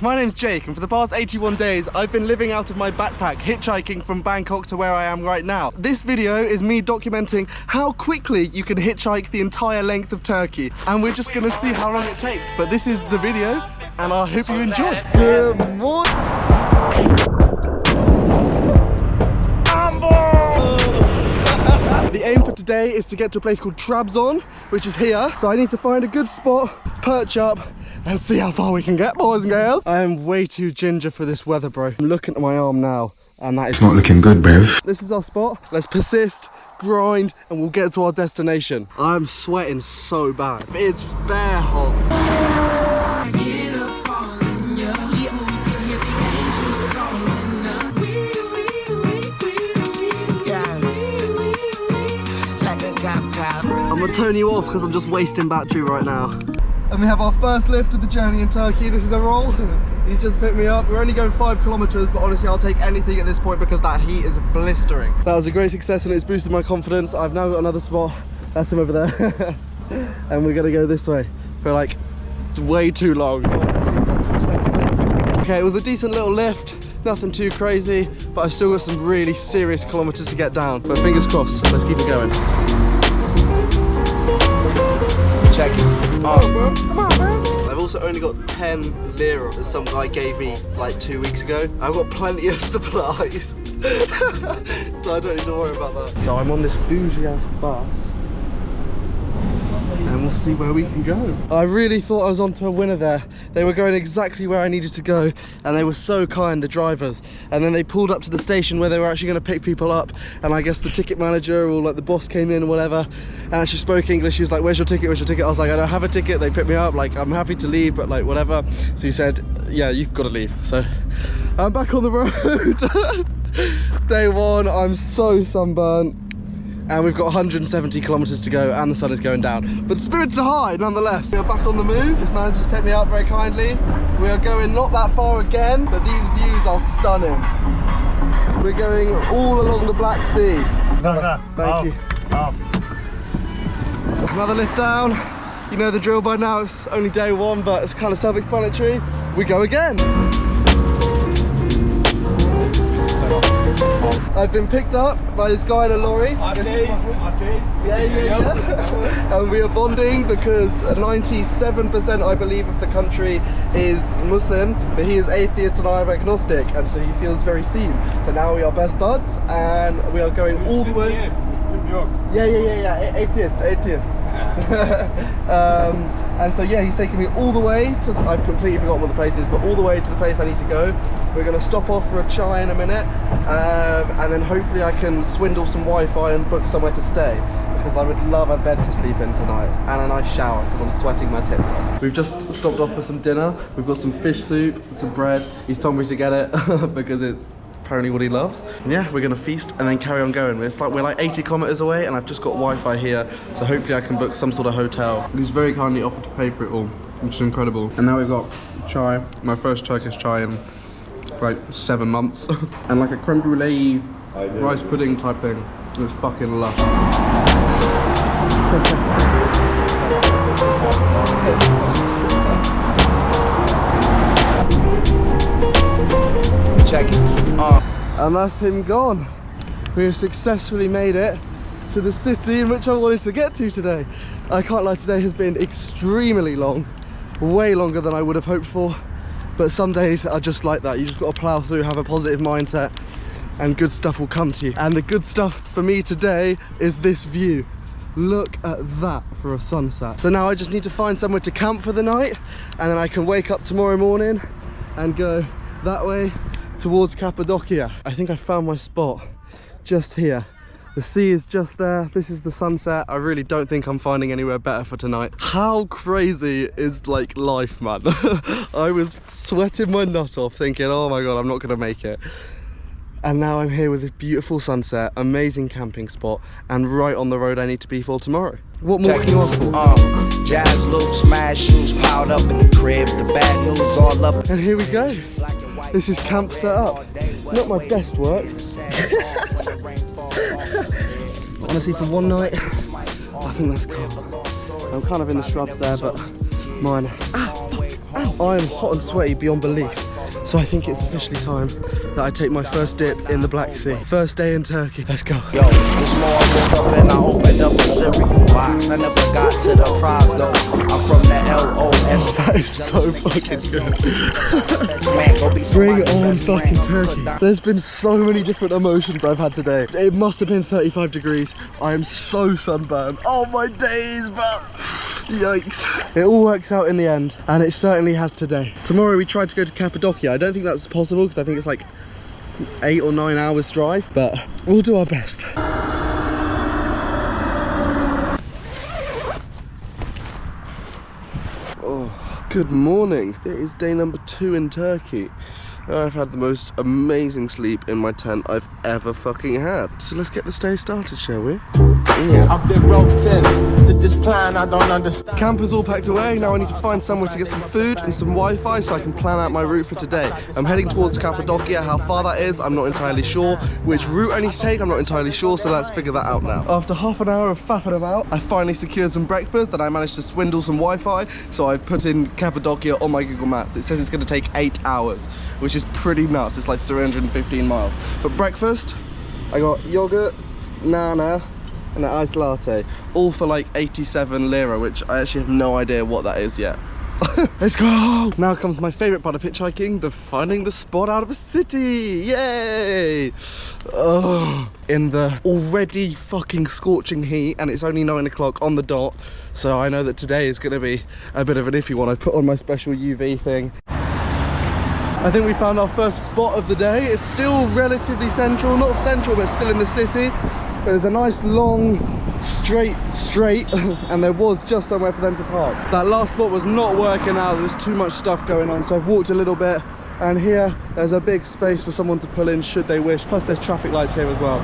my name's Jake, and for the past 81 days, I've been living out of my backpack, hitchhiking from Bangkok to where I am right now. This video is me documenting how quickly you can hitchhike the entire length of Turkey, and we're just gonna see how long it takes. But this is the video, and I hope you enjoy. Good morning. The aim for today is to get to a place called Trabzon, which is here. So I need to find a good spot, perch up, and see how far we can get, boys and girls. I am way too ginger for this weather, bro. I'm looking at my arm now, and that is not looking good, bruv. This is our spot. Let's persist, grind, and we'll get to our destination. I'm sweating so bad. It's bare hot. I'm gonna turn you off because I'm just wasting battery right now. And we have our first lift of the journey in Turkey. This is a roll. He's just picked me up. We're only going 5 kilometers, but honestly, I'll take anything at this point because that heat is blistering. That was a great success and it's boosted my confidence. I've now got another spot. That's him over there. And we're gonna go this way for like way too long. Okay, it was a decent little lift. Nothing too crazy, but I've still got some really serious kilometers to get down. But fingers crossed, let's keep it going. Check it. Oh, come on, bro. I've also only got 10 lira that some guy gave me like 2 weeks ago. I've got plenty of supplies, so I don't need to worry about that. So I'm on this bougie ass bus, and we'll see where we can go. I really thought I was onto a winner there. They were going exactly where I needed to go, and they were so kind, the drivers. And then they pulled up to the station where they were actually going to pick people up, and I guess the ticket manager or like the boss came in or whatever, and she spoke English. She was like, where's your ticket, where's your ticket? I was like, I don't have a ticket. They picked me up, like, I'm happy to leave, but like whatever. So he said, yeah, you've got to leave. So I'm back on the road. Day one, I'm so sunburnt. And we've got 170 kilometers to go and the sun is going down. But the spirits are high nonetheless. We are back on the move. This man's just picked me up very kindly. We are going not that far again, but these views are stunning. We're going all along the Black Sea. Thank you. Another lift down. You know the drill by now, it's only day one, but it's kind of self-explanatory. We go again. I've been picked up by this guy in a lorry. Yeah. And we are bonding because 97% I believe of the country is Muslim, but he is atheist and I am agnostic, and so he feels very seen. So now we are best buds and we are going all the way. Yeah. Atheist. And so yeah, he's taking me all the way to, I've completely forgotten what the place is, but all the way to the place I need to go. We're going to stop off for a chai in a minute, and then hopefully I can swindle some Wi-Fi and book somewhere to stay, because I would love a bed to sleep in tonight and a nice shower because I'm sweating my tits off. We've just stopped off for some dinner. We've got some fish soup, some bread. He's told me to get it because it's apparently what he loves. And yeah, we're gonna feast and then carry on going. We're like 80 kilometers away and I've just got Wi-Fi here, so hopefully I can book some sort of hotel. He's very kindly offered to pay for it all, which is incredible. And now we've got chai, my first Turkish chai in like 7 months. And like a creme brulee rice pudding type thing. It's fucking lush. Check it. And that's him gone. We have successfully made it to the city in which I wanted to get to today. I can't lie, today has been extremely long, way longer than I would have hoped for. But some days are just like that. You just got to plow through, have a positive mindset, and good stuff will come to you. And the good stuff for me today is this view. Look at that for a sunset. So now I just need to find somewhere to camp for the night, and then I can wake up tomorrow morning and go that way towards Cappadocia. I think I found my spot just here. The sea is just there. This is the sunset. I really don't think I'm finding anywhere better for tonight. How crazy is like life, man? I was sweating my nut off thinking, oh my God, I'm not gonna make it. And now I'm here with this beautiful sunset, amazing camping spot, and right on the road I need to be for tomorrow. What more can you ask for? Jazz loops, smash shoes piled up in the crib, the bad news all up. And here we go. This is camp set up. Not my best work. Honestly, for one night, I think that's cool. I'm kind of in the shrubs there, but mine. Ow! I am hot and sweaty beyond belief. So I think it's officially time that I take my first dip in the Black Sea. First day in Turkey. Let's go. Yo, this morning I woke up and I opened up a cereal box. I never got to the prize though. I'm from the LOS. That is so fucking good. Bring on fucking Turkey. There's been so many different emotions I've had today. It must have been 35 degrees. I am so sunburned. Oh my days, but yikes. It all works out in the end, and it certainly has today. Tomorrow we tried to go to Cappadocia. I don't think that's possible because I think it's like 8 or 9 hours drive, but we'll do our best. Oh, good morning. It is day number 2 in Turkey. I've had the most amazing sleep in my tent I've ever fucking had. So let's get this day started, shall we? Yeah. I've been roped in to this plan I don't understand. Camper's all packed away. Now I need to find somewhere to get some food and some Wi-Fi so I can plan out my route for today. I'm heading towards Cappadocia. How far that is, I'm not entirely sure. Which route I need to take, I'm not entirely sure, so let's figure that out now. After half an hour of faffing about, I finally secured some breakfast and I managed to swindle some Wi-Fi, so I've put in Cappadocia on my Google Maps. It says it's going to take 8 hours, which is pretty nuts. It's like 315 miles. But breakfast, I got yogurt, nana, and an iced latte, all for like 87 lira, which I actually have no idea what that is yet. Let's go! Now comes my favourite part of hitchhiking, the finding the spot out of a city! Yay! Oh, in the already fucking scorching heat, and it's only 9 o'clock on the dot, so I know that today is going to be a bit of an iffy one. I've put on my special UV thing. I think we found our first spot of the day. It's still relatively central, not central, but still in the city. There's a nice long straight and there was just somewhere for them to park. That last spot was not working out. There was too much stuff going on, so I've walked a little bit, and here there's a big space for someone to pull in should they wish, plus there's traffic lights here as well.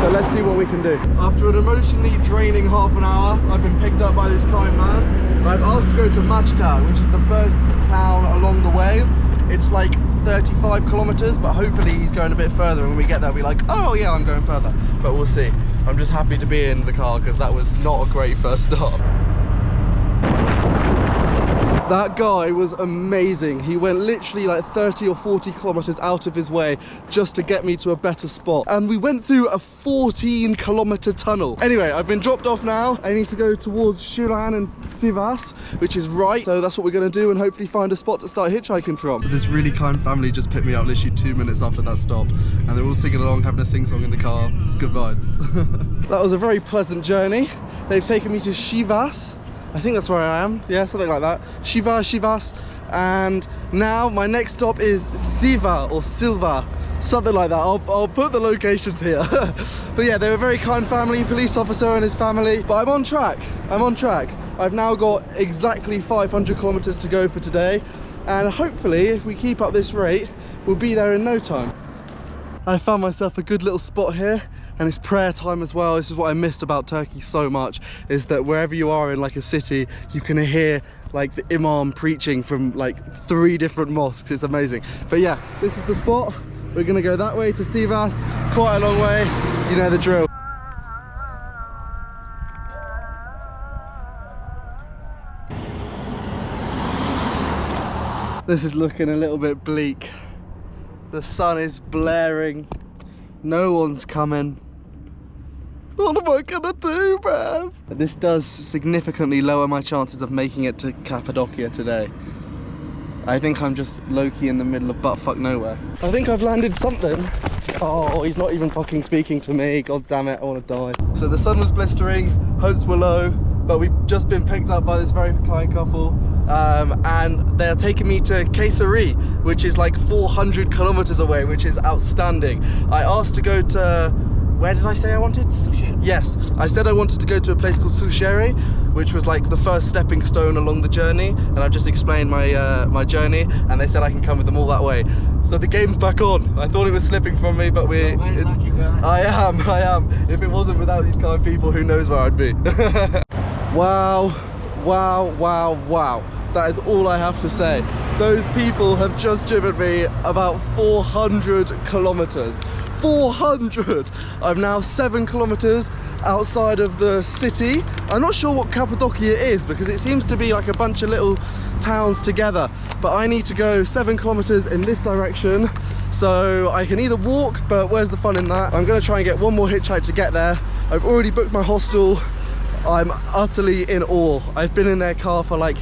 So let's see what we can do. After an emotionally draining half an hour, I've been picked up by this kind man. I've asked to go to Machka, which is the first town along the way. It's like 35 kilometers, but hopefully he's going a bit further, and when we get there we'll be like, oh yeah, I'm going further, but we'll see. I'm just happy to be in the car because that was not a great first stop. That guy was amazing. He went literally like 30 or 40 kilometers out of his way just to get me to a better spot. And we went through a 14-kilometer tunnel. Anyway, I've been dropped off now. I need to go towards Shiran and Sivas, which is right. So that's what we're gonna do, and hopefully find a spot to start hitchhiking from. This really kind family just picked me up literally 2 minutes after that stop. And they're all singing along, having a sing-song in the car. It's good vibes. That was a very pleasant journey. They've taken me to Sivas. I think that's where I am, yeah, something like that. Sivas, and now my next stop is Siva or Silva, something like that. I'll put the locations here. But yeah, they're a very kind family, police officer and his family. But I'm on track, I've now got exactly 500 kilometers to go for today, and hopefully, if we keep up this rate, we'll be there in no time. I found myself a good little spot here, and it's prayer time as well. This is what I missed about Turkey so much, is that wherever you are in like a city, you can hear like the imam preaching from like 3 different mosques. It's amazing. But yeah, this is the spot. We're gonna go that way to Sivas, quite a long way, you know the drill. This is looking a little bit bleak. The sun is blaring, no one's coming. What am I gonna do, bruv? This does significantly lower my chances of making it to Cappadocia today. I think I'm just low-key in the middle of buttfuck nowhere. I think I've landed something. Oh, he's not even fucking speaking to me. God damn it, I wanna die. So the sun was blistering, hopes were low, but we've just been picked up by this very kind couple. And they're taking me to Kayseri, which is like 400 kilometers away, which is outstanding. I asked to go to, where did I say I wanted? Sushi. Yes, I said I wanted to go to a place called Susheri, which was like the first stepping stone along the journey, and I've just explained my my journey, and they said I can come with them all that way. So the game's back on. I thought it was slipping from me, but I am. If it wasn't without these kind people, who knows where I'd be. Wow. That is all I have to say. Those people have just driven me about 400 kilometers. 400! I'm now 7 kilometers outside of the city. I'm not sure what Cappadocia is, because it seems to be like a bunch of little towns together. But I need to go 7 kilometers in this direction. So I can either walk, but where's the fun in that? I'm gonna try and get one more hitchhike to get there. I've already booked my hostel. I'm utterly in awe. I've been in their car for like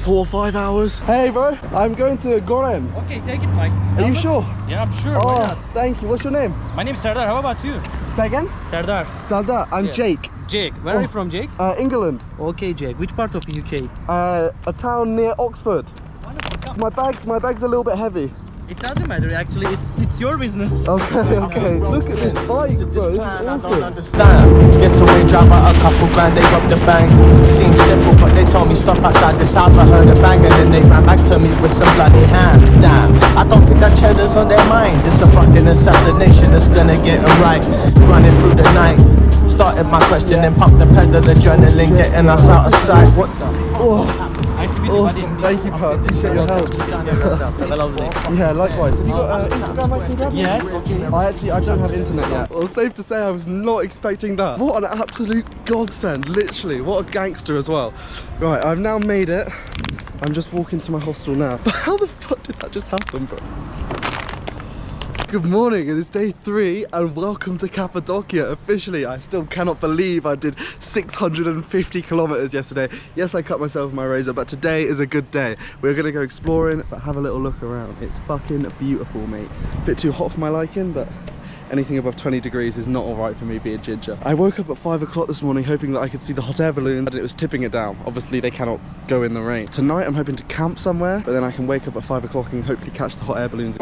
4 or 5 hours. Hey bro, I'm going to Gorem. Okay, take it, Mike. Are you sure? Yeah, I'm sure. Oh, Why not? thank you. What's your name? My name's Serdar. How about you? Say again? Serdar. Saldar. I'm Yeah. Jake. Jake. Where are you from, Jake? England. Okay, Jake. Which part of UK? A town near Oxford. Wonderful. My bag's a little bit heavy. It doesn't matter, actually. It's your business. Okay. Look at this bike, bro. This is I don't awesome. understand. Getaway driver, a couple grand, they robbed the bank. Seems simple, but they told me stop outside this house. I heard a bang and then they ran back to me with some bloody hands. Damn, I don't think that cheddar's on their minds. It's a fucking assassination that's gonna get them right. Running through the night. Started my question, then pumped the pedal, adrenaline, getting us out of sight. What the Nice to meet you, buddy. Awesome. Thank you, bro. Appreciate your help. Have a lovely day. Yeah, likewise. Have you got Instagram I can grab? Yes, okay. I don't have internet yet. Well, safe to say I was not expecting that. What an absolute godsend, literally. What a gangster as well. Right, I've now made it. I'm just walking to my hostel now. But how the fuck did that just happen, bro? Good morning, it is day 3 and welcome to Cappadocia officially. I still cannot believe I did 650 kilometers yesterday. Yes, I cut myself with my razor, but today is a good day. We're gonna go exploring, but have a little look around. It's fucking beautiful, mate. Bit too hot for my liking, but anything above 20 degrees is not all right for me being ginger. I woke up at 5 o'clock this morning hoping that I could see the hot air balloons, but it was tipping it down. Obviously they cannot go in the rain. Tonight I'm hoping to camp somewhere, but then I can wake up at 5 o'clock and hopefully catch the hot air balloons.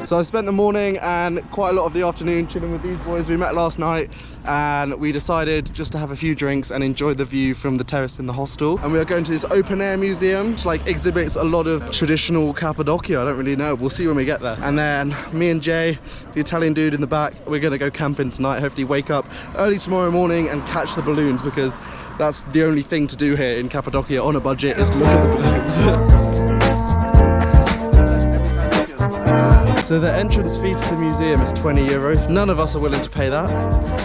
So I spent the morning and quite a lot of the afternoon chilling with these boys. We met last night and we decided just to have a few drinks and enjoy the view from the terrace in the hostel. And we are going to this open air museum, which like exhibits a lot of traditional Cappadocia. I don't really know, we'll see when we get there. And then me and Jay, the Italian dude in the back, we're gonna go camping tonight, hopefully wake up early tomorrow morning and catch the balloons, because that's the only thing to do here in Cappadocia on a budget, is look at the balloons. So the entrance fee to the museum is 20 euros. None of us are willing to pay that.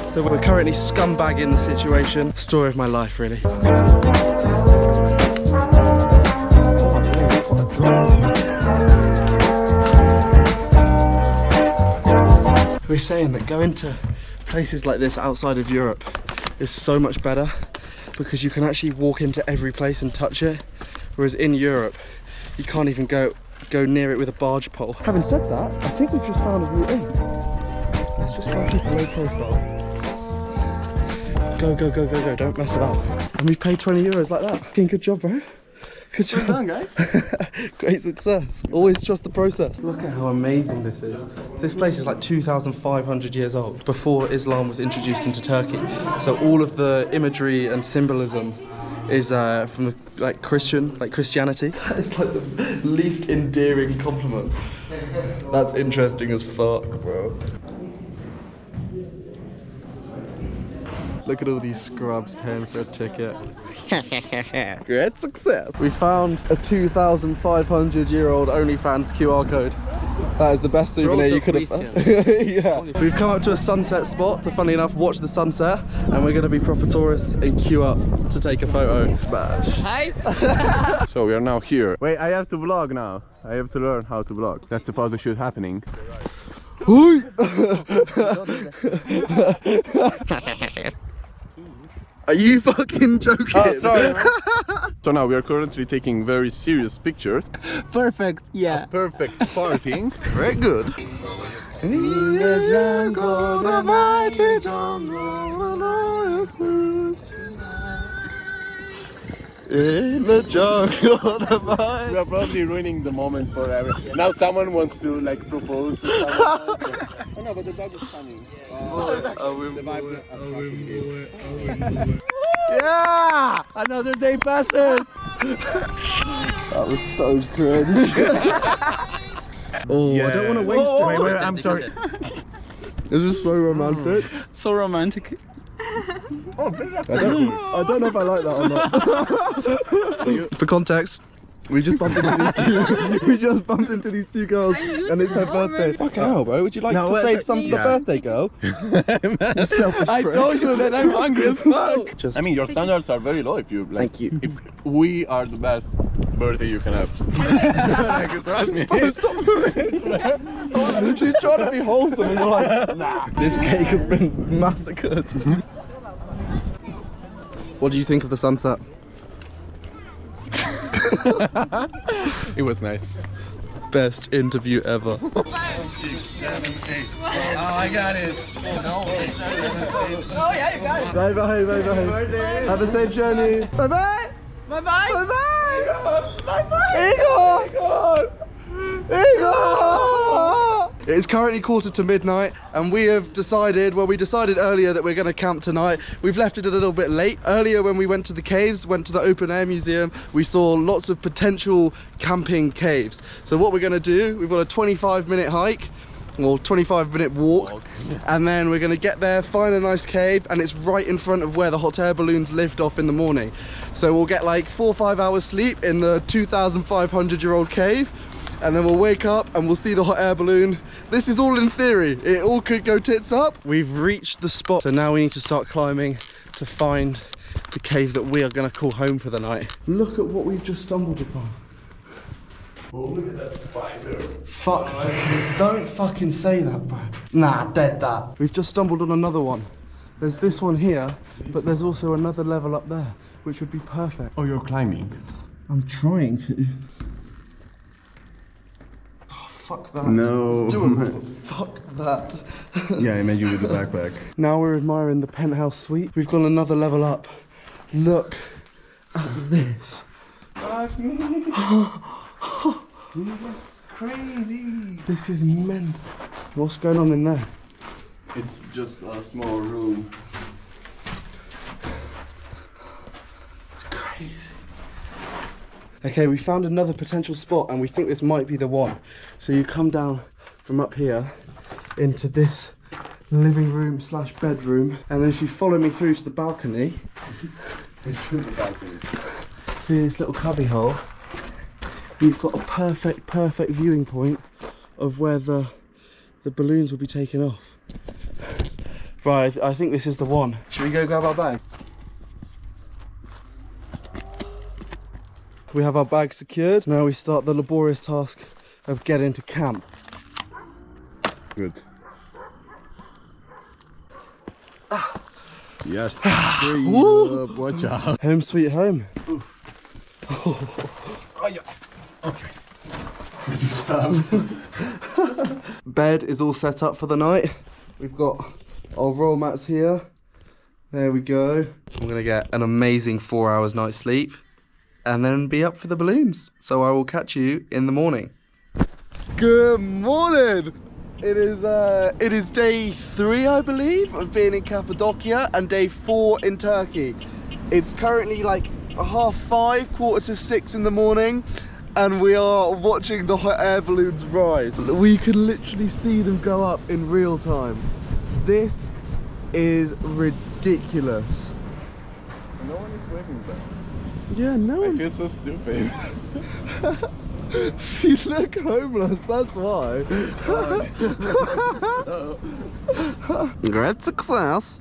So we're currently scumbagging the situation. Story of my life, really. We're saying that going to places like this outside of Europe is so much better because you can actually walk into every place and touch it. Whereas in Europe, you can't even go near it with a barge pole. Having said that, I think we've just found a route in. Let's just try and keep a low profile. Go, don't mess about. And we paid 20 euros like that. Fucking good job, bro. Good job. Well done, guys. Great success. Always trust the process. Look at how amazing this is. This place is like 2,500 years old, before Islam was introduced into Turkey. So all of the imagery and symbolism is from the, Christianity. That is like the least endearing compliment. That's interesting as fuck, bro. Look at all these scrubs paying for a ticket. Great success. We found a 2,500-year-old OnlyFans QR code. That is the best souvenir you could have found. Yeah. We've come up to a sunset spot to, funny enough, watch the sunset, and we're going to be proper tourists and queue up to take a photo. Smash. Hi! So we are now here. Wait, I have to vlog now. I have to learn how to vlog. That's the photo shoot happening. Are you fucking joking? Oh, sorry. So now we are currently taking very serious pictures. Perfect, yeah. Perfect partying. Very good. In the jungle, the mighty jungle, in the jungle, the mighty... We are probably ruining the moment for everyone. Now someone wants to like propose to someone. Oh no, but the dog is coming. Yeah! Another day passes! That was so strange. Oh, yeah. I don't want to waste it. Wait, I'm sorry. This is so romantic. So romantic. I don't know if I like that or not. For context, We just bumped into these two. We just bumped into these two girls, and it's her birthday. Fuck hell, bro. Would you like to save some for the birthday girl? You selfish I prick. told you that I'm hungry as fuck. Just- I mean, your standards are very low if you like. Thank you. If we are the best birthday you can have. Like, trust me. She's trying to be wholesome, and you're like, nah. This cake has been massacred. What do you think of the sunset? It was nice. Best interview ever. 5, 6, 7, 8. Oh, I got it. Oh yeah, you got it. Bye bye, bye bye. Have a safe journey. Bye bye. Bye bye. Bye bye. Bye bye. Igor! Igor! It's currently midnight, and we have decided, well, we decided earlier that we're going to camp tonight. We've left it a little bit late. Earlier when we went to the caves, went to the open air museum, we saw lots of potential camping caves. So what we're going to do, we've got a 25-minute hike, or 25-minute walk, and then we're going to get there, find a nice cave, and it's right in front of where the hot air balloons lift off in the morning. So we'll get like 4 or 5 hours sleep in the 2,500-year-old cave, and then we'll wake up and we'll see the hot air balloon. This is all in theory. It all could go tits up. We've reached the spot, so now we need to start climbing to find the cave that we are going to call home for the night. Look at what we've just stumbled upon. Oh, look at that spider. Fuck. Don't fucking say that, bro. Nah, dead that. We've just stumbled on another one. There's this one here, but there's also another level up there, which would be perfect. Oh, you're climbing. I'm trying to. Oh, fuck that. No. It's doable, but fuck that. Yeah, I imagine with the backpack. Now we're admiring the penthouse suite. We've gone another level up. Look at this. This is crazy. This is mental. What's going on in there? It's just a small room. It's crazy. Okay, we found another potential spot, and we think this might be the one. So you come down from up here into this living room slash bedroom, and then if you follow me through to the balcony, It's really balcony. through this little cubby hole, you've got a perfect viewing point of where the balloons will be taken off. Right, I think this is the one. Should we go grab our bag? We have our bag secured. Now we start the laborious task of getting to camp. Good. Yes. There you go. Watch out. Home sweet home. Oh, yeah. Okay. Pretty stuff. Bed is all set up for the night. We've got our roll mats here. There we go. I'm gonna get an amazing 4 hours night's sleep and then be up for the balloons. So I will catch you in the morning. Good morning. It is day 3, I believe, of being in Cappadocia, and day 4 in Turkey. It's currently like 5:30, 4:45 in the morning, and we are watching the hot air balloons rise. We can literally see them go up in real time. This is ridiculous. No one is waving back. Yeah, no I one's... feel so stupid. You look homeless, that's why. Great success.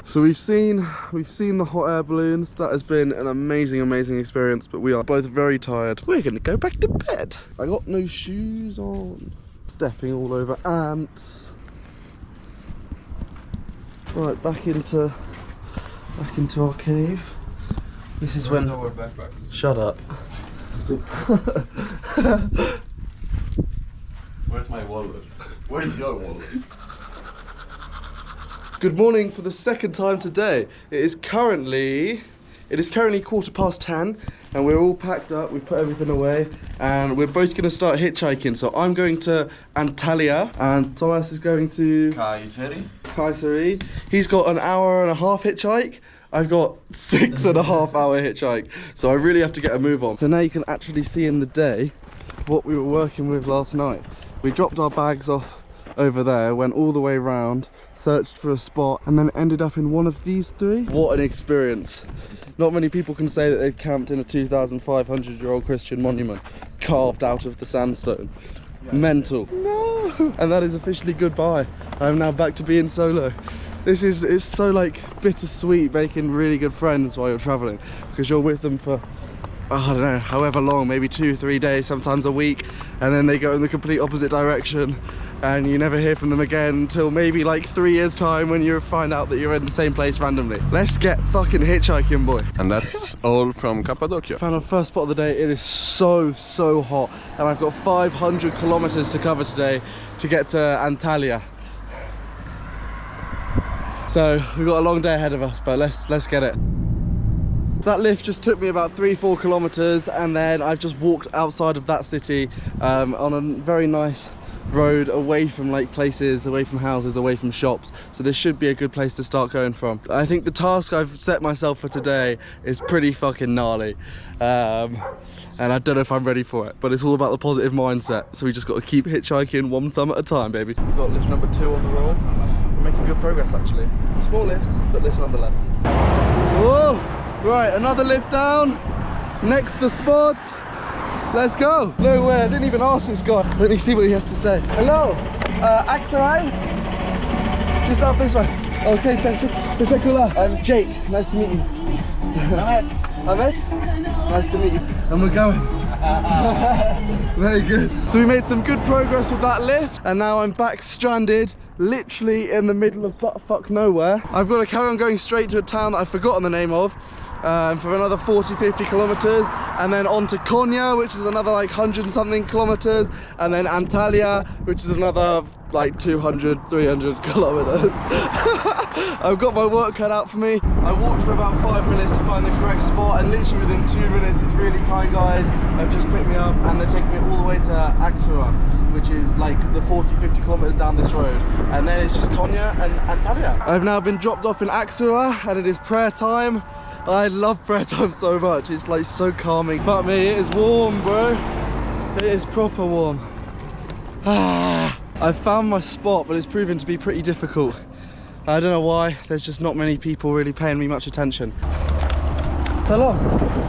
So we've seen the hot air balloons. That has been an amazing experience, but we are both very tired. We're gonna go back to bed. I got no shoes on. Stepping all over ants. Right, back into our cave. This is when... our backpacks? Shut up. Where's my wallet? Where's your wallet? Good morning for the second time today. It is currently 10:15, and we're all packed up. We've put everything away, and we're both going to start hitchhiking. So I'm going to Antalya, and Thomas is going to Kayseri. He's got an hour and a half hitchhike. I've got 6.5 hour hitchhike. So I really have to get a move on. So now you can actually see in the day what we were working with last night. We dropped our bags off over there, went all the way round, searched for a spot, and then ended up in one of these three. What an experience. Not many people can say that they've camped in a 2,500-year-old Christian monument carved out of the sandstone. Mental. No! And that is officially goodbye. I'm now back to being solo. It's so like bittersweet making really good friends while you're traveling, because you're with them for, I don't know, however long, maybe 2-3 days, sometimes a week, and then they go in the complete opposite direction and you never hear from them again until maybe like 3 years time when you find out that you're in the same place randomly. Let's get fucking hitchhiking, boy. And that's all from Cappadocia. Found our first spot of the day. It is so hot, and I've got 500 kilometers to cover today to get to Antalya. So we've got a long day ahead of us, but let's get it. That lift just took me about 3-4 kilometers, and then I've just walked outside of that city on a very nice road, away from like places, away from houses, away from shops. So this should be a good place to start going from. I think the task I've set myself for today is pretty fucking gnarly, and I don't know if I'm ready for it, but it's all about the positive mindset. So we just got to keep hitchhiking one thumb at a time, baby. We've got lift number 2 on the roll. We're making good progress actually. Small lifts, but lifts nonetheless. Whoa! Right, another lift down, next to spot. Let's go. No way, I didn't even ask this guy. Let me see what he has to say. Hello, Aksaray? Just up this way. Okay, teşekkürler. I'm Jake, nice to meet you. Ahmet? Nice to meet you. And we're going. Very good. So we made some good progress with that lift, and now I'm back stranded, literally in the middle of buttfuck nowhere. I've got to carry on going straight to a town that I've forgotten the name of, for another 40-50 kilometers, and then on to Konya, which is another like 100-something kilometers, and then Antalya, which is another like 200-300 kilometers. I've got my work cut out for me. I walked for about 5 minutes to find the correct spot, and literally within 2 minutes these really kind guys have just picked me up, and they're taking me all the way to Aksaray, which is like the 40-50 kilometers down this road, and then it's just Konya and Antalya. I've now been dropped off in Aksaray, and it is prayer time. I love prayer time so much, it's like so calming. Fuck me, it is warm, bro. It is proper warm. I've found my spot, but it's proven to be pretty difficult. I don't know why, there's just not many people really paying me much attention. Hello,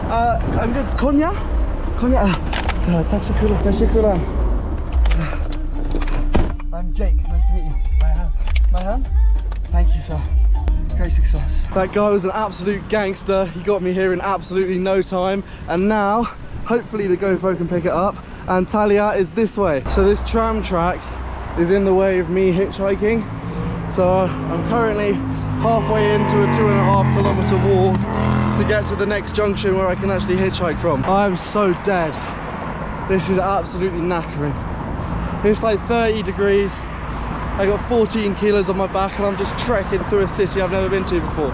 I'm good. Konya? Konya? Teşekkürler. I'm Jake, nice to meet you. My hand? Thank you, sir. Great success. That guy was an absolute gangster. He got me here in absolutely no time, and now hopefully the GoPro can pick it up. Antalya is this way, so this tram track is in the way of me hitchhiking. So I'm currently halfway into a 2.5 kilometer walk to get to the next junction where I can actually hitchhike from. I'm so dead. This is absolutely knackering. It's like 30 degrees. I got 14 kilos on my back, and I'm just trekking through a city I've never been to before.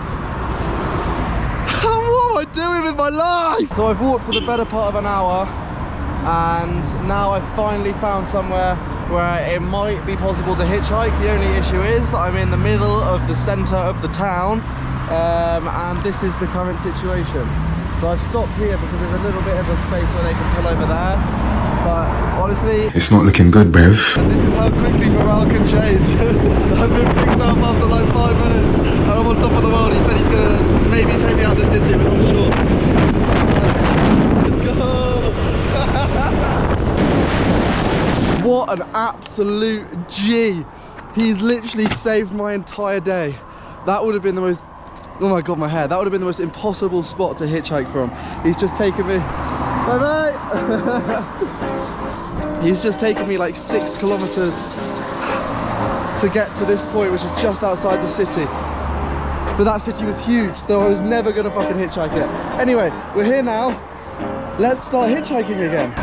What am I doing with my life? So I've walked for the better part of an hour, and now I've finally found somewhere where it might be possible to hitchhike. The only issue is that I'm in the middle of the centre of the town, and this is the current situation. So I've stopped here because there's a little bit of a space where they can pull over there. But honestly, it's not looking good, Bev. This is how quickly morale can change. I've been picked up after like 5 minutes, and I'm on top of the world. He said he's gonna maybe take me out of the city, but I'm not sure. Let's go! What an absolute G! He's literally saved my entire day. That would have been the most, oh my god, my hair. That would have been the most impossible spot to hitchhike from. He's just taken me. Bye bye! He's just taken me like 6 kilometers to get to this point, which is just outside the city. But that city was huge, so I was never gonna fucking hitchhike it. Anyway, we're here now. Let's start hitchhiking again.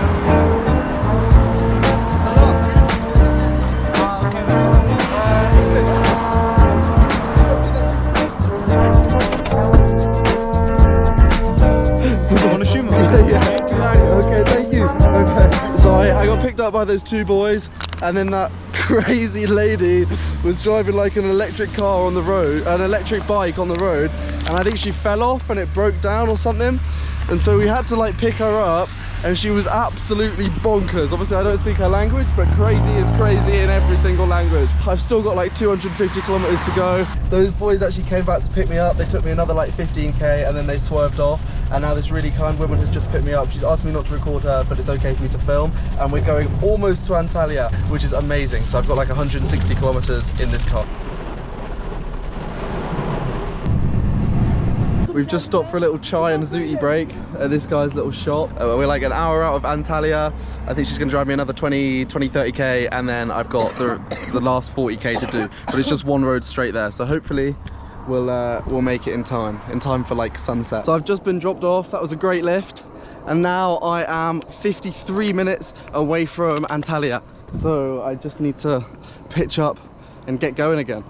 Okay, thank you. Okay. So I got picked up by those 2 boys, and then that crazy lady was driving like an electric car on the road, an electric bike on the road, and I think she fell off and it broke down or something, and so we had to like pick her up and she was absolutely bonkers. Obviously I don't speak her language, but crazy is crazy in every single language. I've still got like 250 kilometers to go. Those boys actually came back to pick me up. They took me another like 15k and then they swerved off, and now this really kind woman has just picked me up. She's asked me not to record her, but it's okay for me to film, and we're going almost to Antalya, which is amazing. So I've got like 160 kilometers in this car. We've just stopped for a little chai and zooty break at this guy's little shop. We're like an hour out of Antalya. I think she's gonna drive me another 30k, and then I've got the last 40k to do. But it's just one road straight there, so hopefully we'll make it in time for like sunset. So I've just been dropped off. That was a great lift, and now I am 53 minutes away from Antalya. So I just need to pitch up and get going again.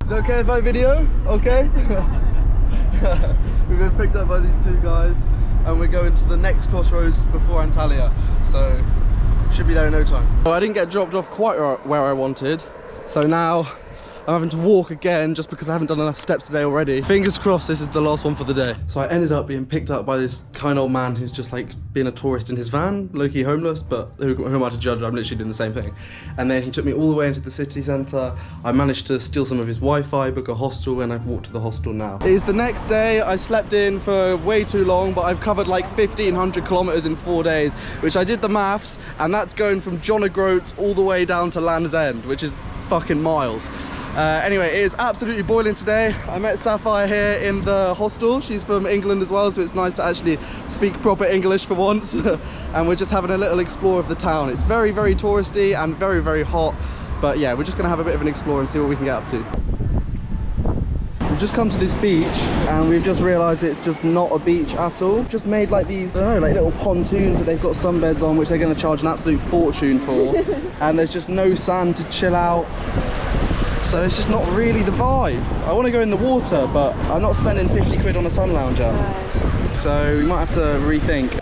Is it okay if I video? Okay. We've been picked up by these two guys, and we're going to the next crossroads before Antalya, so should be there in no time. Well, I didn't get dropped off quite where I wanted, so now I'm having to walk again just because I haven't done enough steps today already. Fingers crossed this is the last one for the day. So I ended up being picked up by this kind old man who's just like being a tourist in his van, low-key homeless, but who am I to judge? I'm literally doing the same thing. And then he took me all the way into the city centre. I managed to steal some of his Wi-Fi, book a hostel, and I've walked to the hostel now. It is the next day. I slept in for way too long, but I've covered like 1,500 kilometers in 4 days, which I did the maths, and that's going from John O'Groats all the way down to Land's End, which is fucking miles. Anyway, it is absolutely boiling today. I met Sapphire here in the hostel. She's from England as well, so it's nice to actually speak proper English for once. And we're just having a little explore of the town. It's very, very touristy and very, very hot. But yeah, we're just gonna have a bit of an explore and see what we can get up to. We've just come to this beach and we've just realised it's just not a beach at all. Just made like these, I don't know, like little pontoons that they've got sunbeds on, which they're gonna charge an absolute fortune for. And there's just no sand to chill out. So it's just not really the vibe. I want to go in the water, but I'm not spending 50 quid on a sun lounger. So we might have to rethink.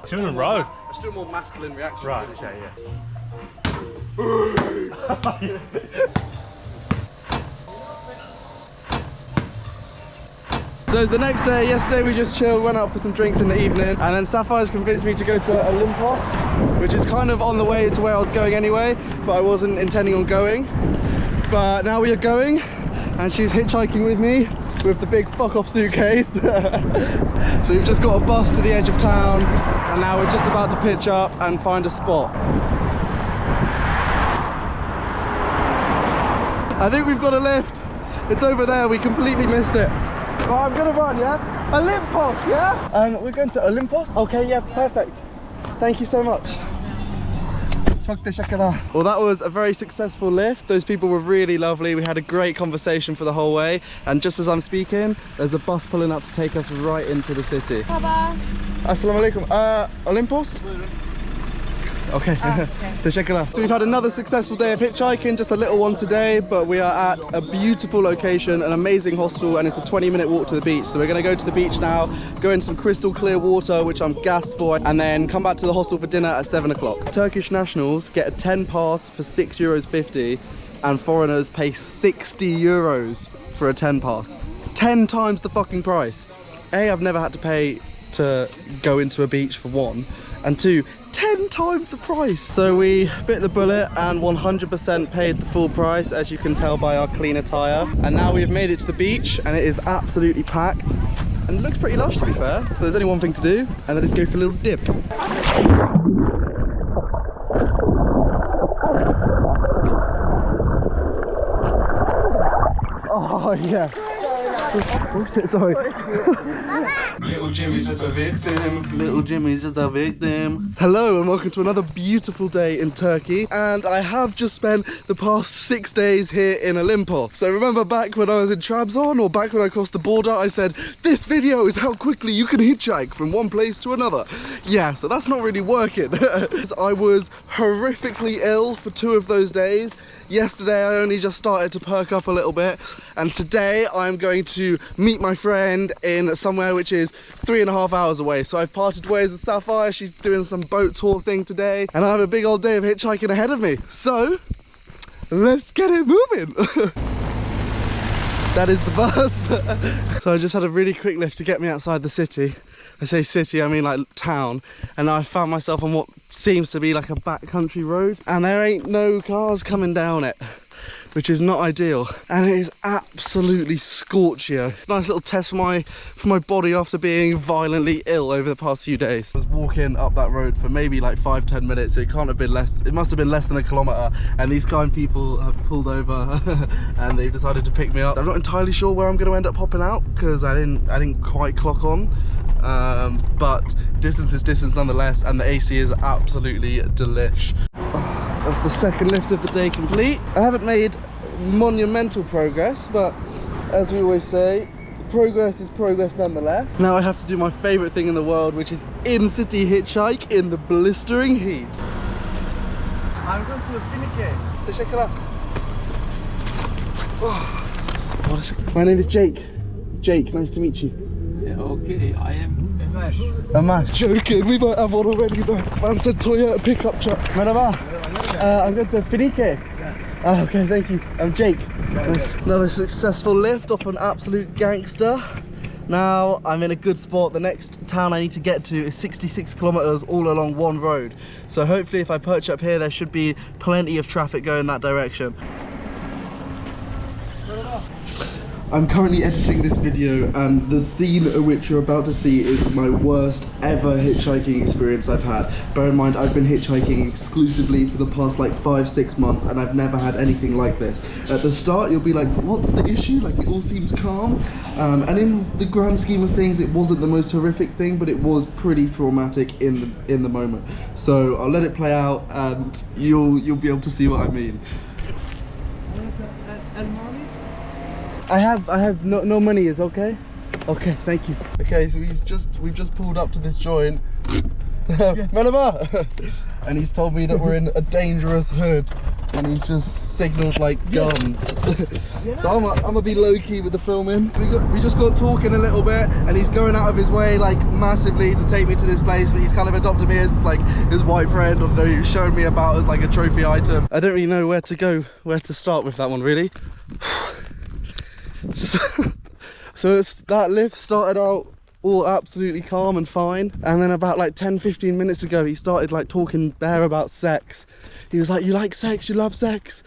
2 in a row. Let's do a more masculine reaction. Right, okay, yeah. So it's the next day. Yesterday we just chilled, went out for some drinks in the evening, and then Sapphire's convinced me to go to Olympos, which is kind of on the way to where I was going anyway, but I wasn't intending on going. But now we are going, and she's hitchhiking with me with the big fuck off suitcase. So we've just got a bus to the edge of town, and now we're just about to pitch up and find a spot. I think we've got a lift. It's over there, we completely missed it. Oh, I'm gonna run, yeah? Olympos, yeah? We're going to Olympos? Okay, yeah, perfect. Thank you so much. Well, that was a very successful lift. Those people were really lovely. We had a great conversation for the whole way. And just as I'm speaking, there's a bus pulling up to take us right into the city. Assalamu alaikum. Olympos? Okay. So we've had another successful day of hitchhiking, just a little one today, but we are at a beautiful location, an amazing hostel, and it's a 20-minute walk to the beach. So we're going to go to the beach now, go in some crystal clear water, which I'm gassed for, and then come back to the hostel for dinner at 7 o'clock. Turkish nationals get a 10 pass for €6.50, and foreigners pay 60 euros for a 10 pass. 10 times the fucking price. A, I've never had to pay to go into a beach for one, and two, 10 times the price. So we bit the bullet and 100% paid the full price, as you can tell by our clean attire. And now we've made it to the beach, and it is absolutely packed. And it looks pretty lush, to be fair. So there's only one thing to do, and that is go for a little dip. Oh, yes. Oh shit, sorry. Little Jimmy's just a victim. Little Jimmy's just a victim. Hello and welcome to another beautiful day in Turkey. And I have just spent the past 6 days here in Olympos. So remember back when I was in Trabzon, or back when I crossed the border, I said, this video is how quickly you can hitchhike from one place to another. Yeah, so that's not really working. I was horrifically ill for 2 of those days. Yesterday I only just started to perk up a little bit, and today I'm going to meet my friend in somewhere which is 3.5 hours away. So I've parted ways with Sapphire. She's doing some boat tour thing today, and I have a big old day of hitchhiking ahead of me. So let's get it moving. That is the bus. So I just had a really quick lift to get me outside the city. I say city, I mean like town. And now I found myself on what seems to be like a backcountry road. And there ain't no cars coming down it, which is not ideal. And it is absolutely scorchio. Nice little test for my body after being violently ill over the past few days. I was walking up that road for maybe like 5-10 minutes. So it can't have been less, it must have been less than a kilometre. And these kind people have pulled over and they've decided to pick me up. I'm not entirely sure where I'm gonna end up popping out because I didn't quite clock on. But distance is distance nonetheless, and the AC is absolutely delish. That's the second lift of the day complete. I haven't made monumental progress, but as we always say, progress is progress nonetheless. Now I have to do my favourite thing in the world, which is in-city hitchhike in the blistering heat. I'm going to Hitchhiked. Teşekkürler. My name is Jake. Jake, nice to meet you. Okay, I am Ömer. Ömer, joking, we might have one already though. Man said Toyota pickup truck. Merhaba. I'm going to Hitchhiked. Oh, okay, thank you. I'm Jake. Another successful lift off an absolute gangster. Now I'm in a good spot. The next town I need to get to is 66 kilometers all along one road. So hopefully if I perch up here, there should be plenty of traffic going that direction. I'm currently editing this video, and the scene which you're about to see is my worst ever hitchhiking experience I've had. Bear in mind, I've been hitchhiking exclusively for the past like 5-6 months, and I've never had anything like this. At the start, you'll be like, what's the issue? Like, it all seems calm. And in the grand scheme of things, it wasn't the most horrific thing, but it was pretty traumatic in the moment. So I'll let it play out, and you'll be able to see what I mean. I have no money, is okay? Okay, thank you. Okay, so we've just pulled up to this joint. Merhaba! And he's told me that we're in a dangerous hood, and he's just signalled like guns. So I'm gonna be low-key with the filming. We just got talking a little bit, and he's going out of his way like massively to take me to this place, but he's kind of adopted me as like his white friend, or he's shown me about as like a trophy item. I don't really know where to go, where to start with that one really. So that lift started out all absolutely calm and fine, and then about like 10-15 minutes ago he started like talking bare about sex. He was like, you like sex, you love sex?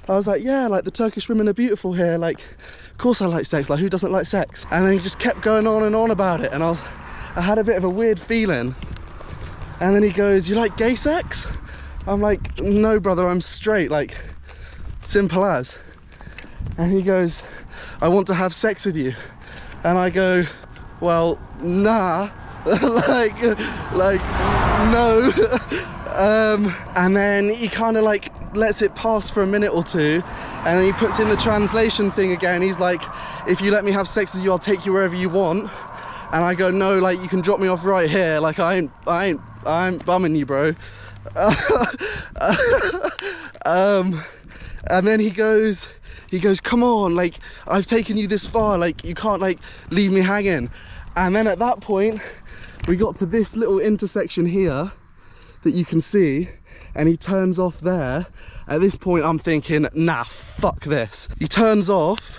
I was like, yeah, like the Turkish women are beautiful here, like of course I like sex, like who doesn't like sex? And then he just kept going on and on about it, and I had a bit of a weird feeling. And then he goes, you like gay sex? I'm like, no brother, I'm straight, like simple as. And he goes, I want to have sex with you. And I go, well, nah, like no. And then he kind of like lets it pass for a minute or two, and then he puts in the translation thing again. He's like, if you let me have sex with you, I'll take you wherever you want. And I go, no, like you can drop me off right here, like I ain't bumming you, bro. And then he goes, come on, like I've taken you this far, like you can't like leave me hanging. And then at that point we got to this little intersection here that you can see, and he turns off there. At this point I'm thinking, nah, fuck this. He turns off,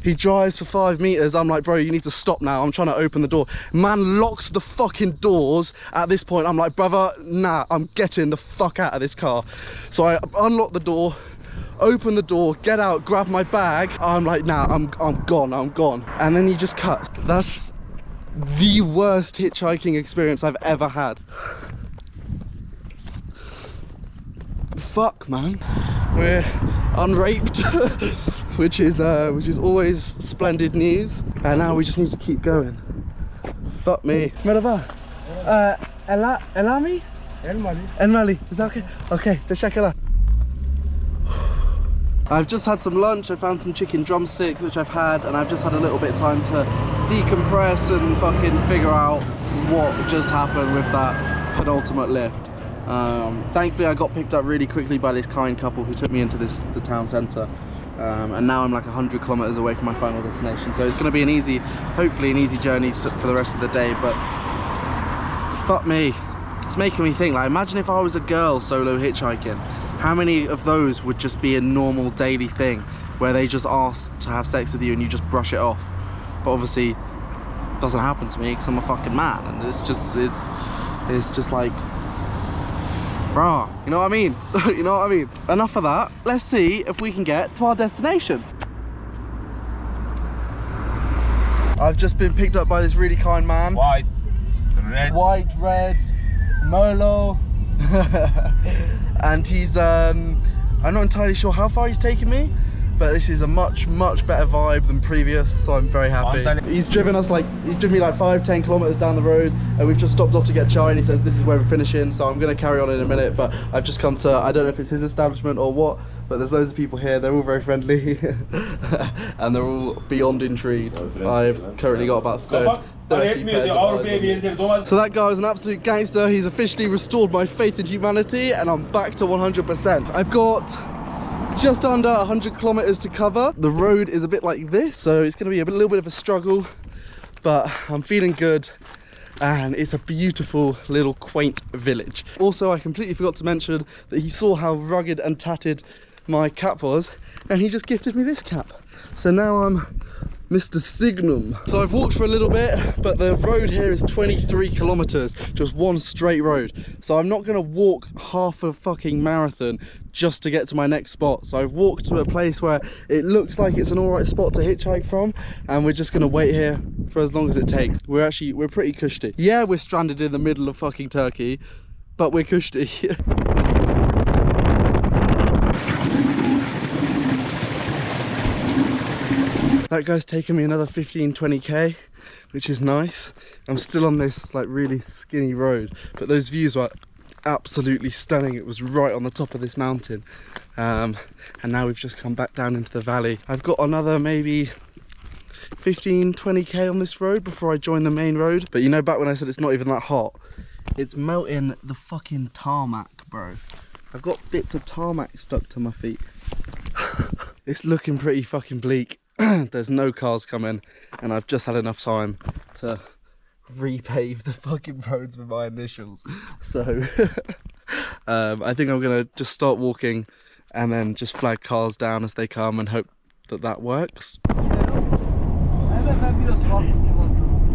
he drives for 5 meters. I'm like, bro, you need to stop now, I'm trying to open the door. Man locks the fucking doors. At this point I'm like, brother, nah, I'm getting the fuck out of this car. So I unlock the door, open the door, get out, grab my bag. I'm like, nah, I'm gone. And then he just cuts. That's the worst hitchhiking experience I've ever had. Fuck, man. We're unraped, which is always splendid news. And now we just need to keep going. Fuck me. Merhaba. Elami? Elmali. Is that okay? Okay, teşekkürler. I've just had some lunch. I found some chicken drumsticks, which I've had, and I've just had a little bit of time to decompress and fucking figure out what just happened with that penultimate lift. Thankfully I got picked up really quickly by this kind couple who took me into the town centre, and now I'm like 100 kilometers away from my final destination, so it's going to be an easy, hopefully an easy journey for the rest of the day. But fuck me, it's making me think, like, imagine if I was a girl solo hitchhiking. How many of those would just be a normal daily thing? where they just ask to have sex with you and you just brush it off. But obviously it doesn't happen to me because I'm a fucking man, and it's just like, bruh, you know what I mean? You know what I mean? Enough of that. Let's see if we can get to our destination. I've just been picked up by this really kind man. White, red, Molo. And he's, I'm not entirely sure how far he's taken me, but this is a much better vibe than previous, so I'm very happy. He's driven me like 5-10 kilometers down the road, and we've just stopped off to get chai, and he says this is where we're finishing, so I'm going to carry on in a minute. But I've just come to, I don't know if it's his establishment or what, but there's loads of people here. They're all very friendly and they're all beyond intrigued. I've currently got about 30 pairs of eyes. So that guy was an absolute gangster. He's officially restored my faith in humanity, and I'm back to 100%. I've got just under 100 kilometers to cover. The road is a bit like this, so it's going to be a little bit of a struggle, but I'm feeling good, and it's a beautiful little quaint village. Also, I completely forgot to mention that he saw how rugged and tattered my cap was, and he just gifted me this cap. So now I'm Mr. Signum. So I've walked for a little bit, but the road here is 23 kilometers, just one straight road. So I'm not gonna walk half a fucking marathon just to get to my next spot. So I've walked to a place where it looks like it's an all right spot to hitchhike from, and we're just gonna wait here for as long as it takes. We're pretty cushy. Yeah, we're stranded in the middle of fucking Turkey, but we're cushy. That guy's taken me another 15-20k, which is nice. I'm still on this like really skinny road, but those views were absolutely stunning. It was right on the top of this mountain, and now we've just come back down into the valley. I've got another maybe 15-20k on this road before I join the main road. But you know, back when I said it's not even that hot, it's melting the fucking tarmac, bro. I've got bits of tarmac stuck to my feet. It's looking pretty fucking bleak. There's no cars coming, and I've just had enough time to repave the fucking roads with my initials. So I think I'm gonna just start walking and then just flag cars down as they come and hope that that works.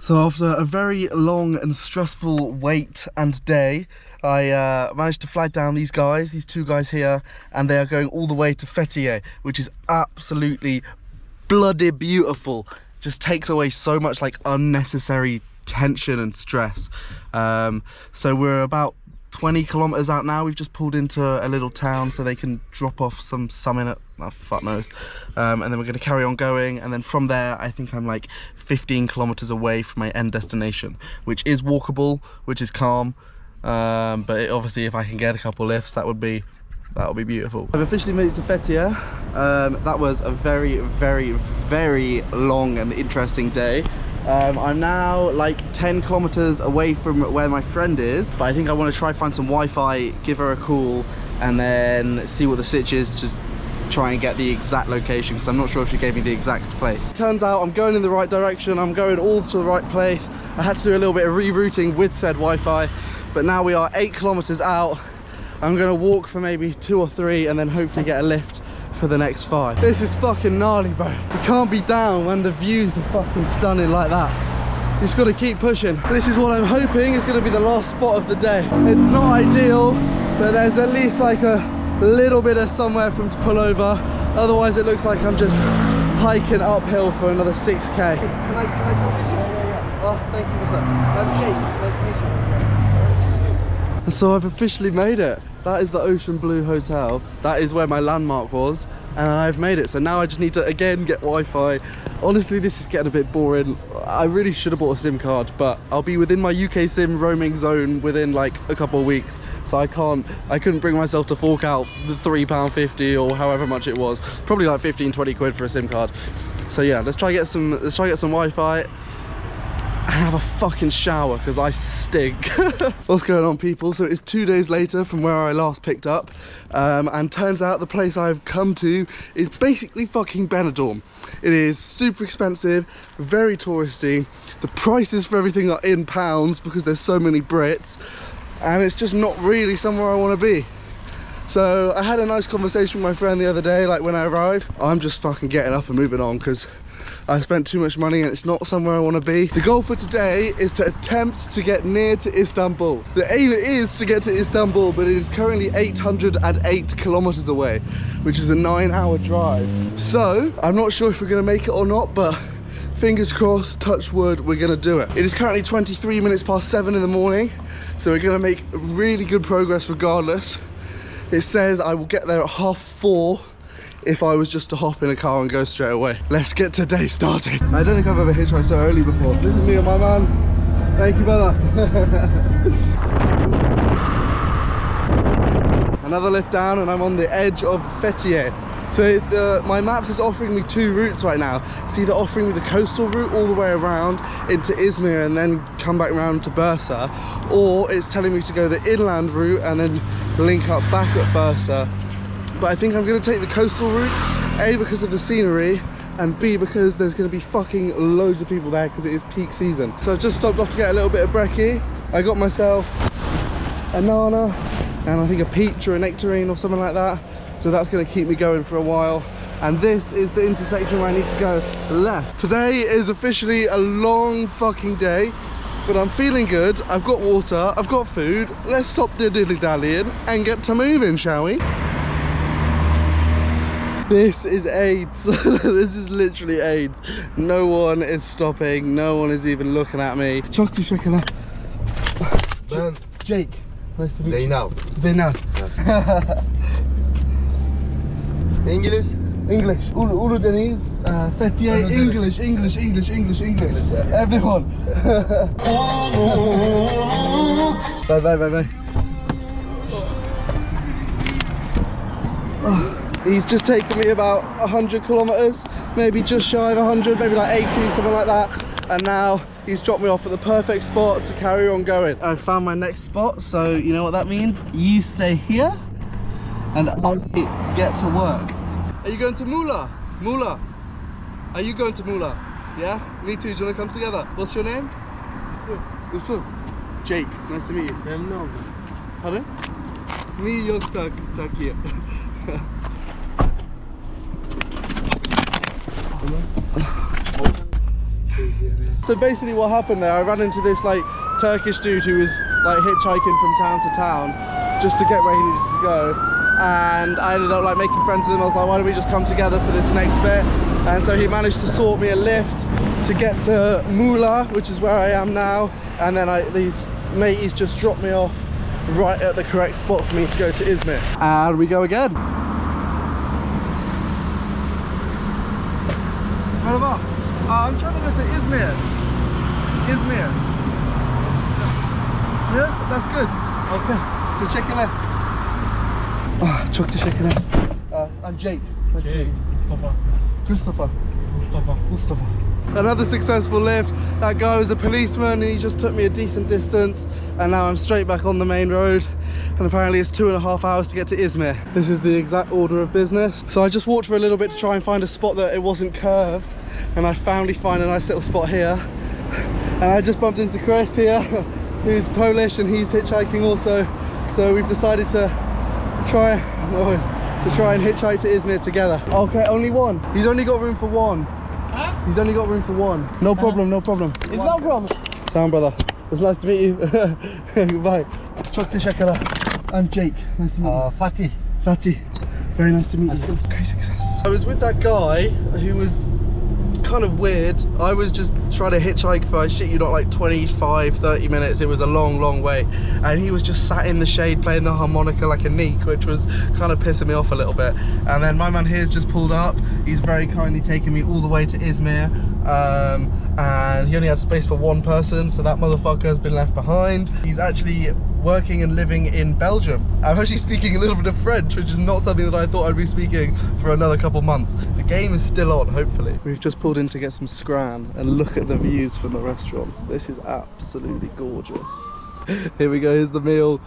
So after a very long and stressful wait and day, I managed to flag down these guys, these two guys here, and they are going all the way to Fethiye, which is absolutely bloody beautiful. Just takes away so much like unnecessary tension and stress. So we're about 20 kilometers out now. We've just pulled into a little town so they can drop off some salmon, oh, fuck knows. And then we're going to carry on going, and then from there I think I'm like 15 kilometers away from my end destination, which is walkable, which is calm, but obviously if I can get a couple lifts, that would be beautiful. I've officially made it to Fethiye. That was a very long and interesting day. I'm now like 10 kilometers away from where my friend is, but I think I want to try find some Wi-Fi, give her a call, and then see what the sitch is, just try and get the exact location, because I'm not sure if she gave me the exact place. Turns out I'm going in the right direction, I'm going all to the right place. I had to do a little bit of rerouting with said Wi-Fi, but now we are 8 kilometers out. I'm gonna walk for maybe 2 or 3 and then hopefully get a lift for the next 5. This is fucking gnarly, bro. You can't be down when the views are fucking stunning like that. You just gotta keep pushing. This is what I'm hoping is gonna be the last spot of the day. It's not ideal, but there's at least like a little bit of somewhere for him to pull over. Otherwise it looks like I'm just hiking uphill for another 6k. Can I yeah. Oh, thank you for that. I'm Jake, nice to meet you. So I've officially made it. That is the Ocean Blue Hotel. That is where my landmark was, and I've made it. So now I just need to again get Wi-Fi. Honestly, this is getting a bit boring. I really should have bought a SIM card, but I'll be within my UK SIM roaming zone within like a couple of weeks. So I couldn't bring myself to fork out the £3.50 or however much it was. Probably like 15-20 quid for a SIM card. So yeah, let's try get some Wi-Fi and have a fucking shower because I stink. What's going on, people? So it's 2 days later from where I last picked up, and turns out the place I've come to is basically fucking Benidorm. It is super expensive, very touristy. The prices for everything are in pounds because there's so many Brits, and it's just not really somewhere I want to be. So I had a nice conversation with my friend the other day, like when I arrived. I'm just fucking getting up and moving on because I spent too much money and it's not somewhere I want to be. The goal for today is to attempt to get near to Istanbul. The aim is to get to Istanbul, but it is currently 808 kilometers away, which is a 9-hour drive. So I'm not sure if we're gonna make it or not, but fingers crossed, touch wood, we're gonna do it. It is currently 23 minutes past 7 in the morning, so we're gonna make really good progress regardless. It says I will get there at 3:30 if I was just to hop in a car and go straight away. Let's get today started. I don't think I've ever hitchhiked so early before. This is me and my man. Thank you, brother. Another lift down and I'm on the edge of Fethiye. So my maps is offering me 2 routes right now. It's either offering me the coastal route all the way around into Izmir and then come back around to Bursa, or it's telling me to go the inland route and then link up back at Bursa. But I think I'm gonna take the coastal route, A, because of the scenery, and B, because there's gonna be fucking loads of people there because it is peak season. So I've just stopped off to get a little bit of brekkie. I got myself a nana and I think a peach or a nectarine or something like that. So that's gonna keep me going for a while. And this is the intersection where I need to go left. Today is officially a long fucking day, but I'm feeling good. I've got water, I've got food. Let's stop dilly-dallying and get to moving, shall we? This is AIDS. This is literally AIDS. No one is stopping. No one is even looking at me. Chokti shakala. Ben Jake. Nice to meet you. Zeynep. Zeynep. İngiliz. English. Ulu Deniz. Fethiye. English. Everyone. Bye. He's just taken me about 100 kilometers, maybe just shy of 100, maybe like 80, something like that. And now he's dropped me off at the perfect spot to carry on going. I found my next spot, so you know what that means? You stay here and I'll get to work. Are you going to Muğla? Muğla? Are you going to Muğla? Yeah? Me too. Do you want to come together? What's your name? Usu. Jake. Nice to meet you. Pardon? Me yok tak here. So basically what happened there, I ran into this like Turkish dude who was like hitchhiking from town to town just to get where he needed to go, and I ended up like making friends with him. I was like, why don't we just come together for this next bit? And so he managed to sort me a lift to get to Muğla, which is where I am now, and then these mateys just dropped me off right at the correct spot for me to go to Izmir. And we go again. Merhaba. I'm trying to go to Izmir. Yes, that's good. Okay, so check your left. Çok teşekkürler. I'm Jake. Nice to meet you. Mustafa. Another successful lift. That guy was a policeman and he just took me a decent distance, and now I'm straight back on the main road, and apparently it's 2.5 hours to get to Izmir. This is the exact order of business. So I just walked for a little bit to try and find a spot that it wasn't curved, and I finally find a nice little spot here. And I just bumped into Chris here, who's Polish and he's hitchhiking also. So we've decided to try and hitchhike to Izmir together. Okay, only one. He's only got room for one. Huh? He's only got room for one. No problem. It's no problem. Sound, brother. It's nice to meet you. Goodbye. Çok teşekkürler. I'm Jake. Nice to meet you. Fatih. Very nice to meet you. Great success. I was with that guy who was kind of weird. I was just trying to hitchhike for, I shit you not, like 25-30 minutes. It was a long way, and he was just sat in the shade playing the harmonica like a neek, which was kind of pissing me off a little bit. And then my man here's just pulled up. He's very kindly taken me all the way to Izmir, and he only had space for one person, so that motherfucker has been left behind. He's actually working and living in Belgium. I'm actually speaking a little bit of French, which is not something that I thought I'd be speaking for another couple months. The game is still on, hopefully. We've just pulled in to get some scran and look at the views from the restaurant. This is absolutely gorgeous. Here we go, here's the meal.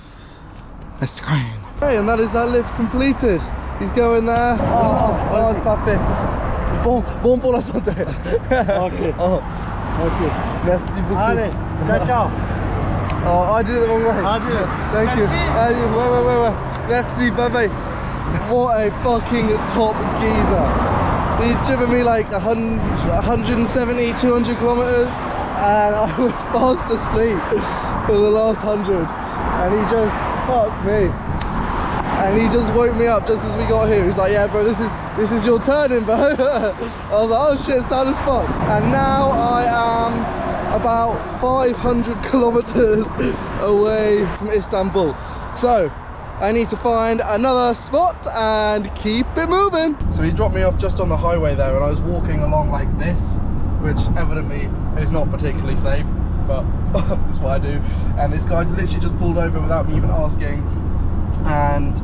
A scran. Okay, and that is that lift completed. He's going there. Oh, it's parfait. Bon pour la santé. Okay. Okay. Merci beaucoup. Allez, ciao. Oh, I did it the wrong way. I did it. Thank you. Wait. Merci, bye-bye. What a fucking top geezer. He's driven me like 170, 200 kilometers, and I was fast asleep for the last 100. And he just fucked me. And he just woke me up just as we got here. He's like, yeah, bro, this is your turning, bro. I was like, oh shit, sound as fuck. And now I am about 500 kilometers away from Istanbul. So I need to find another spot and keep it moving. So he dropped me off just on the highway there, and I was walking along like this, which evidently is not particularly safe, but that's what I do. And this guy literally just pulled over without me even asking, and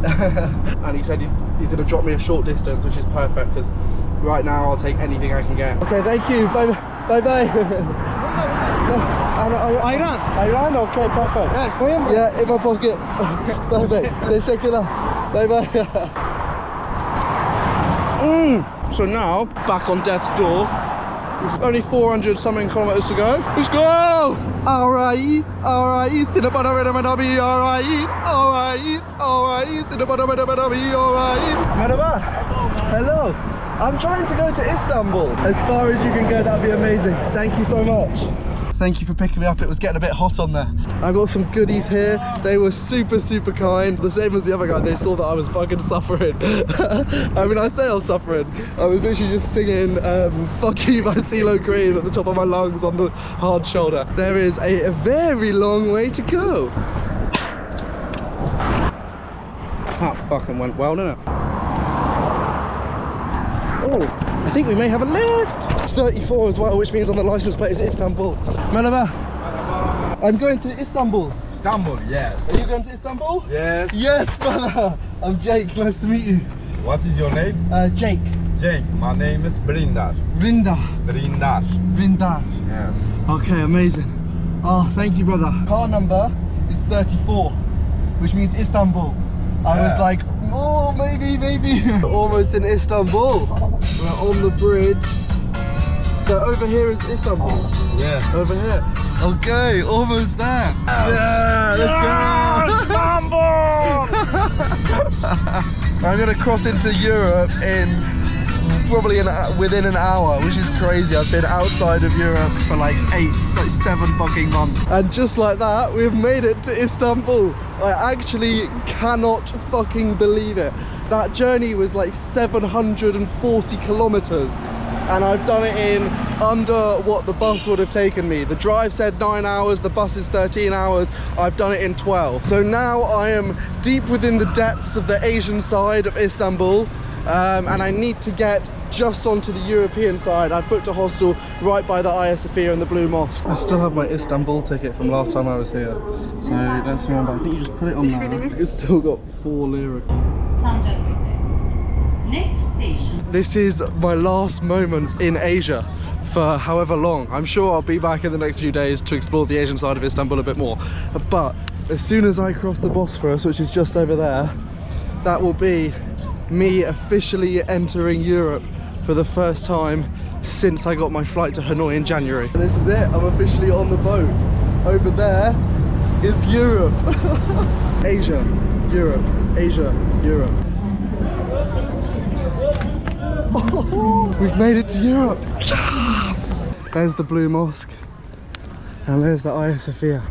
and he said he's gonna drop me a short distance, which is perfect, because right now I'll take anything I can get. Okay, thank you. Bye bye. Iran, okay, perfect. Yeah, in my pocket. Bye bye. Teşekkürler. Bye bye. So now, back on death's door. Only 400 something kilometers to go. Let's go! Alright. Sit up on the rhythm and I'll be alright. Sit up on the rhythm and I'll be alright. Merhaba. Hello. I'm trying to go to Istanbul. As far as you can go, that'd be amazing. Thank you so much. Thank you for picking me up. It was getting a bit hot on there. I've got some goodies here. They were super, super kind. The same as the other guy, they saw that I was fucking suffering. I mean, I say I was suffering. I was literally just singing Fuck You by CeeLo Green at the top of my lungs on the hard shoulder. There is a very long way to go. That fucking went well, didn't it? Oh, I think we may have a lift. It's 34 as well, which means on the license plate is Istanbul. Merhaba. I'm going to Istanbul. Istanbul, yes. Are you going to Istanbul? Yes. Yes, brother. I'm Jake. Nice to meet you. What is your name? Jake. Jake. My name is Brindar. Brindar. Yes. Okay, amazing. Oh, thank you, brother. Car number is 34, which means Istanbul. I was like, oh, maybe. Almost in Istanbul. We're on the bridge. So over here is Istanbul. Yes. Over here. Okay, almost there. Yes. Yeah, let's go. Istanbul! I'm gonna cross into Europe in probably within an hour, which is crazy. I've been outside of Europe for like 7 fucking months. And just like that, we've made it to Istanbul. I actually cannot fucking believe it. That journey was like 740 kilometers. And I've done it in under what the bus would have taken me. The drive said 9 hours, the bus is 13 hours. I've done it in 12. So now I am deep within the depths of the Asian side of Istanbul. And I need to get just onto the European side. I've booked a hostel right by the Hagia Sophia and the Blue Mosque. I still have my Istanbul ticket from last time I was here. So let's remember, I think you just put it on now. It's still got 4 lira. Next station. This is my last moments in Asia for however long. I'm sure I'll be back in the next few days to explore the Asian side of Istanbul a bit more. But as soon as I cross the Bosphorus, which is just over there, that will be me officially entering Europe for the first time since I got my flight to Hanoi in January. And this is it, I'm officially on the boat. Over there is Europe. Asia, Europe, Asia, Europe. Oh, we've made it to Europe. Yes! There's the Blue Mosque and there's the Hagia Sophia.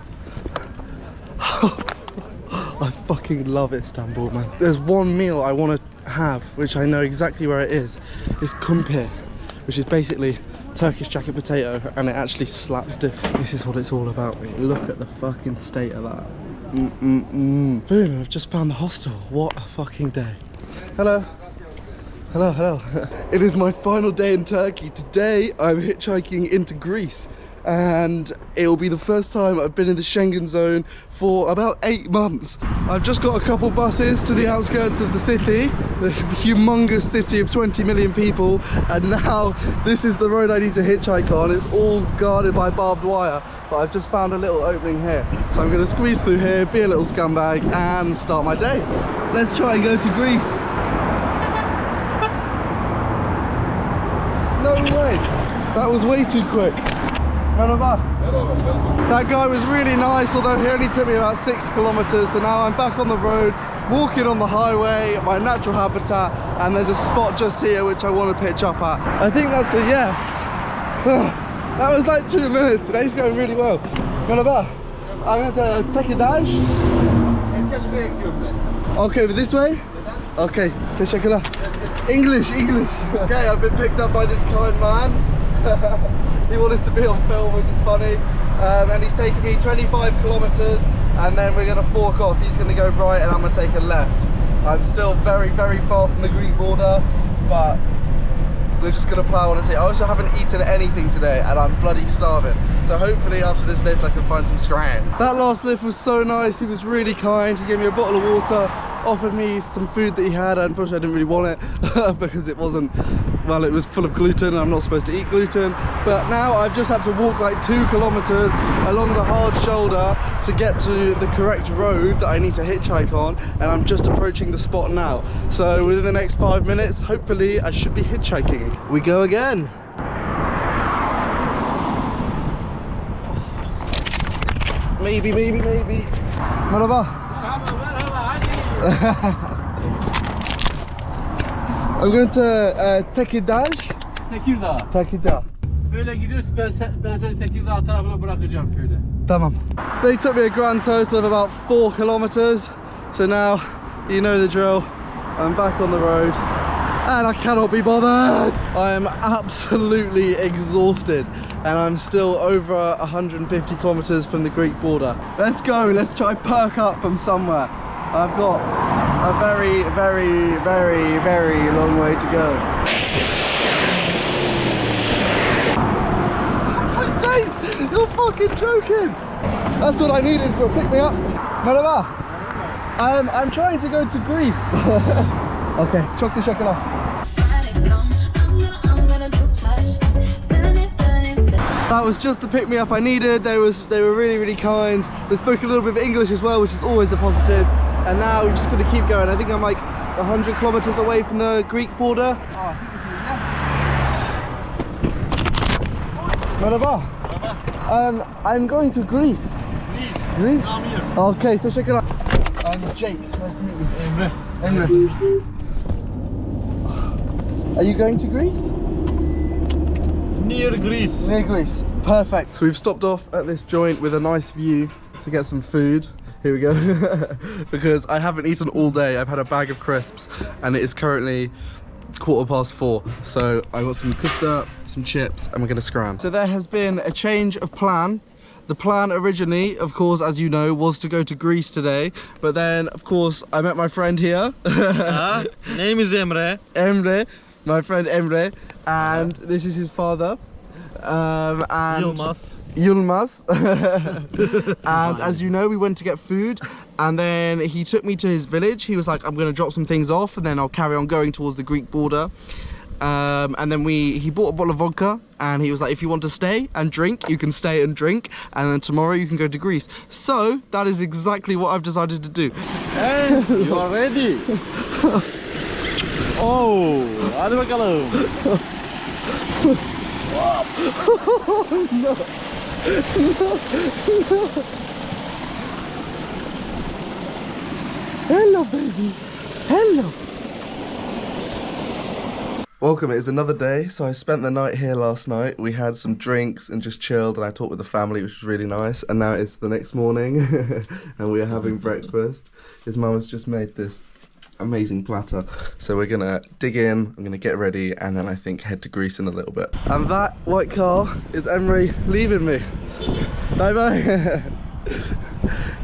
I fucking love Istanbul, man. There's one meal I want to have, which I know exactly where it is. It's kumpir, which is basically Turkish jacket potato, and it actually slaps different. This is what it's all about, mate. Look at the fucking state of that. Boom, I've just found the hostel. What a fucking day. Hello. Hello. It is my final day in Turkey. Today I'm hitchhiking into Greece, and it will be the first time I've been in the Schengen zone for about 8 months. I've just got a couple buses to the outskirts of the city, the humongous city of 20 million people, and now this is the road I need to hitchhike on. It's all guarded by barbed wire, but I've just found a little opening here. So I'm gonna squeeze through here, be a little scumbag, and start my day. Let's try and go to Greece. No way, that was way too quick. Merhaba. That guy was really nice, although he only took me about 6 kilometers. So now I'm back on the road, walking on the highway, my natural habitat, and there's a spot just here which I want to pitch up at. I think that's a yes. That was like 2 minutes. Today's going really well. Merhaba. I'm going to take a dash. Okay, but this way? Okay, teşekkürler. English. Okay, I've been picked up by this kind man. He wanted to be on film, which is funny. And he's taking me 25 kilometers, and then we're going to fork off. He's going to go right and I'm going to take a left. I'm still very, very far from the Greek border, but we're just going to plow on and see. I also haven't eaten anything today and I'm bloody starving. So hopefully after this lift I can find some scran. That last lift was so nice. He was really kind. He gave me a bottle of water, offered me some food that he had. Unfortunately I didn't really want it because it wasn't, well, it was full of gluten and I'm not supposed to eat gluten. But now I've just had to walk like 2 kilometers along the hard shoulder to get to the correct road that I need to hitchhike on, and I'm just approaching the spot now. So within the next 5 minutes, hopefully I should be hitchhiking. We go again. Maybe. Merhaba. I'm going to Tekirdağ. Tekirdağ. Böyle gidiyoruz, ben seni Tekirdağ tarafına bırakacağım köyde. Tamam. They took me a grand total of about 4 kilometers. So now, you know the drill. I'm back on the road and I cannot be bothered. I am absolutely exhausted and I'm still over 150 kilometers from the Greek border. Let's go, let's try perk up from somewhere. I've got a very, very, very, very long way to go. My days, you're fucking joking. That's what I needed for a pick me up. Merhaba. I'm trying to go to Greece. Okay, çok teşekkürler. That was just the pick me up I needed. They were really, really kind. They spoke a little bit of English as well, which is always a positive. And now we've just got to keep going. I think I'm like 100 kilometers away from the Greek border. Oh, I think this is a yes. Merhaba. I'm going to Greece. Greece? Come here. Okay, teşekkürler. I'm Jake. Nice to meet you. Emre. Are you going to Greece? Near Greece. Near Greece. Perfect. So we've stopped off at this joint with a nice view to get some food. Here we go. Because I haven't eaten all day. I've had a bag of crisps and it is currently 4:15. So I got some kufta, some chips, and we're gonna scram. So there has been a change of plan. The plan originally, of course, as you know, was to go to Greece today. But then, of course, I met my friend here. Name is Emre. Emre, my friend Emre. And this is his father. And Yılmaz. And as you know, we went to get food. And then he took me to his village. He was like, I'm going to drop some things off and then I'll carry on going towards the Greek border. And then he bought a bottle of vodka and he was like, if you want to stay and drink, you can stay and drink, and then tomorrow you can go to Greece. So that is exactly what I've decided to do. Hey, you are ready. Oh, hadi bakalım. No. Hello, baby. Hello. Welcome, it is another day. So I spent the night here last night. We had some drinks and just chilled, and I talked with the family, which was really nice. And now it's the next morning and we are having breakfast. His mum has just made this amazing platter. So we're gonna dig in, I'm gonna get ready, and then I think head to Greece in a little bit. And that white car is Emre leaving me. Bye bye.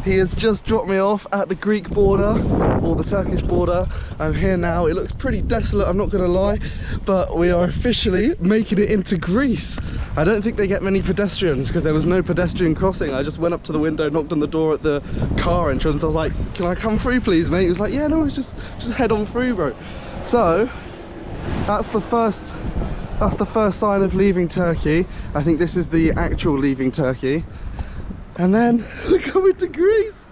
He has just dropped me off at the Greek border, or the Turkish border. I'm here now. It looks pretty desolate, I'm not gonna lie, but we are officially making it into Greece. I don't think they get many pedestrians because there was no pedestrian crossing. I just went up to the window, knocked on the door at the car entrance. I was like, can I come through please, mate? He was like, yeah, no, it's just head on through, bro. So that's the first sign of leaving Turkey. I think this is the actual leaving Turkey. And then we're coming to Greece.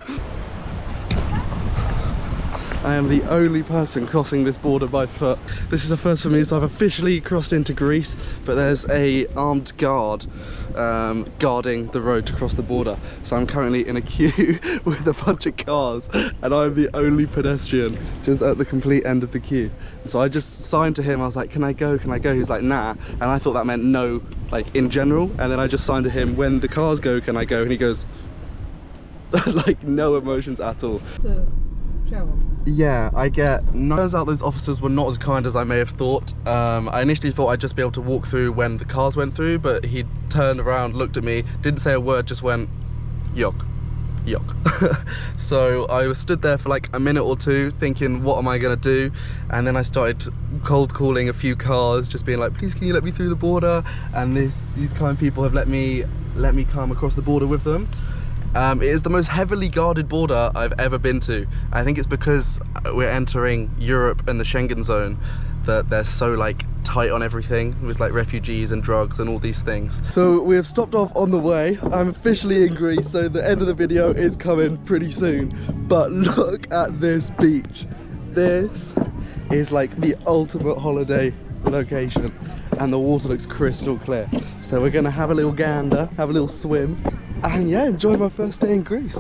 I am the only person crossing this border by foot. This is a first for me, so I've officially crossed into Greece, but there's a armed guard guarding the road to cross the border. So I'm currently in a queue with a bunch of cars, and I'm the only pedestrian just at the complete end of the queue. And so I just signed to him, I was like, can I go, can I go? He was like, nah, and I thought that meant no, like in general, and then I just signed to him, when the cars go, can I go? And he goes, like no emotions at all. To travel. Yeah, I get. Turns out those officers were not as kind as I may have thought. I initially thought I'd just be able to walk through when the cars went through, but he turned around, looked at me, didn't say a word, just went, yuck, yuck. So I was stood there for like a minute or two thinking, what am I gonna do? And then I started cold calling a few cars, just being like, please can you let me through the border? And these kind people have let me come across the border with them. It is the most heavily guarded border I've ever been to. I think it's because we're entering Europe and the Schengen zone that they're so like tight on everything with like refugees and drugs and all these things. So we have stopped off on the way. I'm officially in Greece, so the end of the video is coming pretty soon. But look at this beach. This is like the ultimate holiday location, and the water looks crystal clear. So we're gonna have a little gander, have a little swim, and yeah, enjoy my first day in Greece.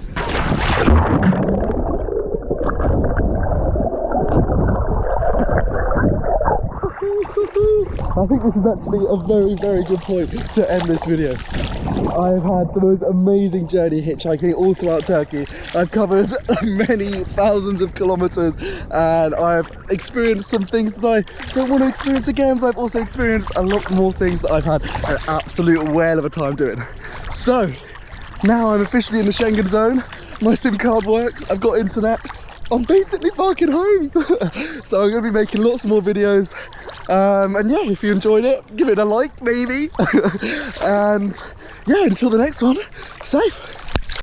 I think this is actually a very, very good point to end this video. I've had the most amazing journey hitchhiking all throughout Turkey. I've covered many thousands of kilometers, and I've experienced some things that I don't want to experience again, but I've also experienced a lot more things that I've had an absolute whale of a time doing. So now I'm officially in the Schengen zone. My SIM card works, I've got internet. I'm basically fucking home. So I'm going to be making lots more videos. And yeah, if you enjoyed it, give it a like maybe. And yeah, until the next one, safe.